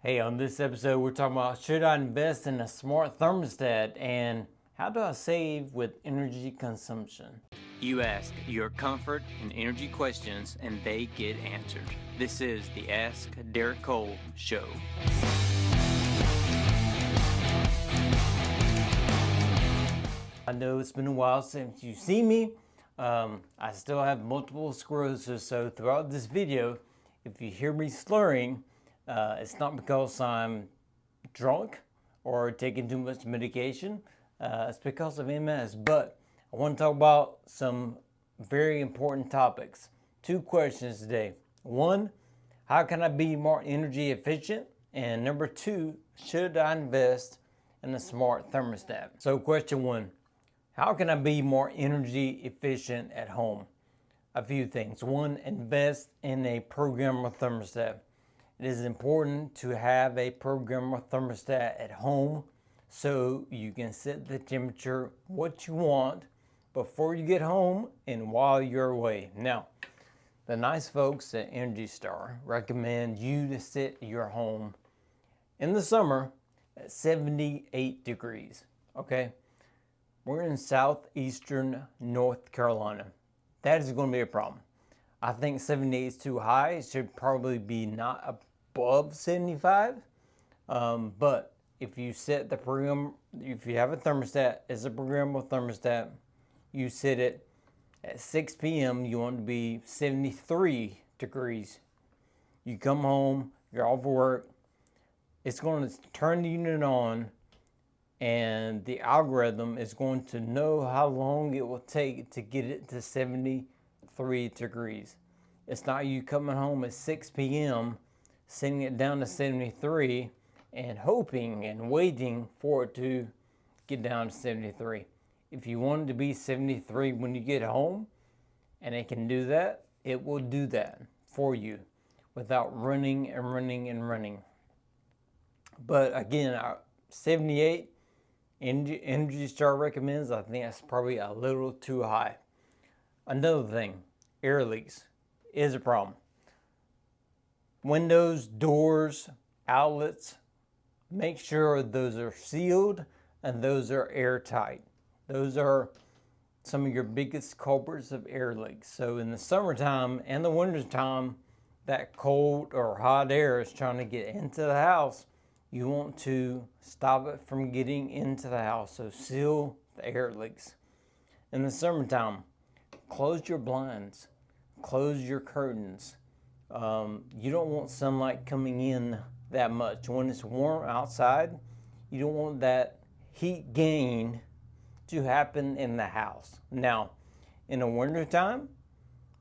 Hey, on this episode, we're talking about should I invest in a smart thermostat and how do I save with energy consumption? You ask your comfort and energy questions, and they get answered. This is the Ask Derek Cole Show. I know it's been a while since you've seen me. I still have multiple sclerosis, so throughout this video, if you hear me slurring, it's not because I'm drunk or taking too much medication. It's because of MS. But I want to talk about some very important topics. Two questions today. One, how can I be more energy efficient? And number two, should I invest in a smart thermostat? So question one, how can I be more energy efficient at home? A few things. One, invest in a programmable thermostat. It is important to have a programmable thermostat at home so you can set the temperature what you want before you get home and while you're away. Now, the nice folks at Energy Star recommend you to set your home in the summer at 78 degrees, okay? We're in southeastern North Carolina. That is going to be a problem. I think 78 is too high. It should probably be not above 75. But if you set the program, if you have a thermostat, it's a programmable thermostat, you set it at 6 p.m., you want it to be 73 degrees. You come home, you're off work, it's going to turn the unit on, and the algorithm is going to know how long it will take to get it to 73 degrees. It's not you coming home at 6 p.m., setting it down to 73 and hoping and waiting for it to get down to 73. If you want it to be 73 when you get home, and it can do that, it will do that for you without running and running and running. But again, 78, Energy Star recommends, I think that's probably a little too high. Another thing, air leaks is a problem. Windows, doors, outlets, make sure those are sealed and those are airtight. Those are some of your biggest culprits of air leaks. So in the summertime and the wintertime, that cold or hot air is trying to get into the house. You want to stop it from getting into the house, so seal the air leaks. In the summertime, close your blinds, close your curtains. You don't want sunlight coming in that much. When it's warm outside, you don't want that heat gain to happen in the house. Now, in the wintertime,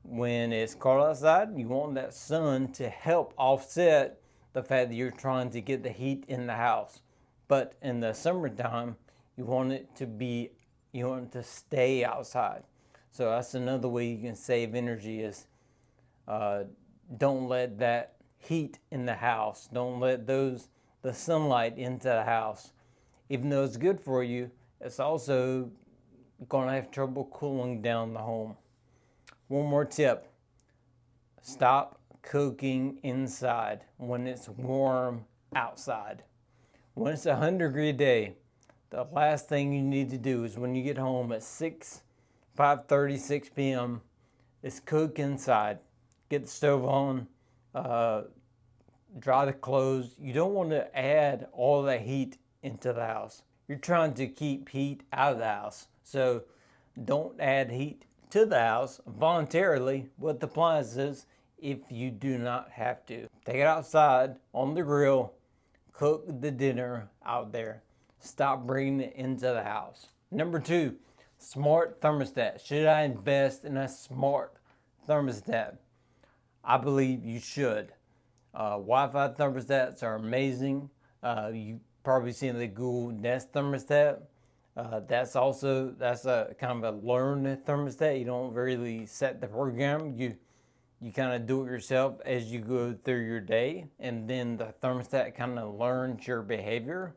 when it's cold outside, you want that sun to help offset the fact that you're trying to get the heat in the house. But in the summertime, you want it to stay outside. So that's another way you can save energy is don't let that heat in the house. Don't let the sunlight into the house. Even though it's good for you, it's also going to have trouble cooling down the home. One more tip. Stop cooking inside when it's warm outside. When it's 100-degree day, the last thing you need to do is when you get home at 5:30, 6 p.m., is cook inside. Get the stove on, dry the clothes. You don't want to add all that heat into the house. You're trying to keep heat out of the house. So don't add heat to the house voluntarily with appliances if you do not have to. Take it outside on the grill, cook the dinner out there. Stop bringing it into the house. Number two, smart thermostat. Should I invest in a smart thermostat? I believe you should. Wi-Fi thermostats are amazing. You probably seen the Google Nest thermostat. That's a kind of a learned thermostat. You don't really set the program. You kind of do it yourself as you go through your day, and then the thermostat kind of learns your behavior.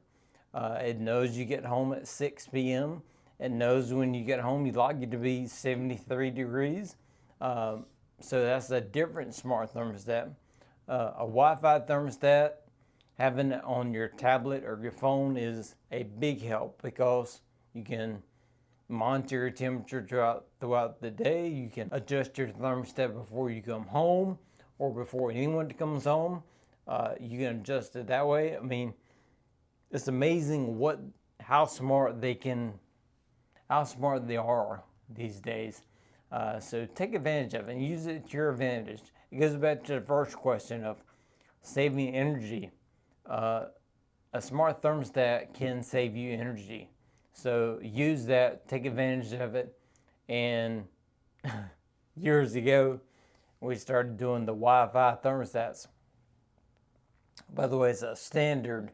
It knows you get home at 6 p.m. It knows when you get home, you'd like it to be 73 degrees. So that's a different smart thermostat. A Wi-Fi thermostat having it on your tablet or your phone is a big help, because you can monitor your temperature throughout the day. You can adjust your thermostat before you come home or before anyone comes home. You can adjust it that way. I mean, it's amazing how smart they are these days. So take advantage of it and use it to your advantage. It goes back to the first question of saving energy. A smart thermostat can save you energy. So use that, take advantage of it. And years ago, we started doing the Wi-Fi thermostats. By the way, it's a standard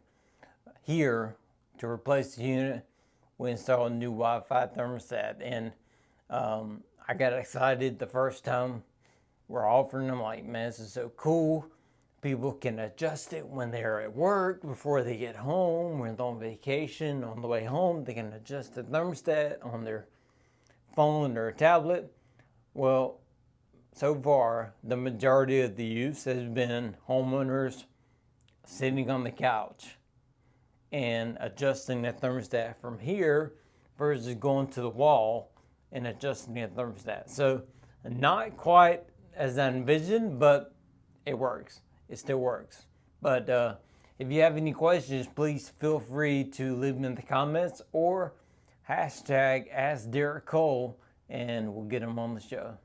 here. To replace the unit, we installed a new Wi-Fi thermostat. And I got excited the first time we're offering them. Like, man, this is so cool. People can adjust it when they're at work, before they get home, when they're on vacation. On the way home, they can adjust the thermostat on their phone or tablet. Well, so far, the majority of the use has been homeowners sitting on the couch and adjusting the thermostat from here versus going to the wall and adjusting the thermostat. So not quite as I envisioned, but it works. It still works. But if you have any questions, please feel free to leave them in the comments or hashtag Ask Derek Cole, and we'll get them on the show.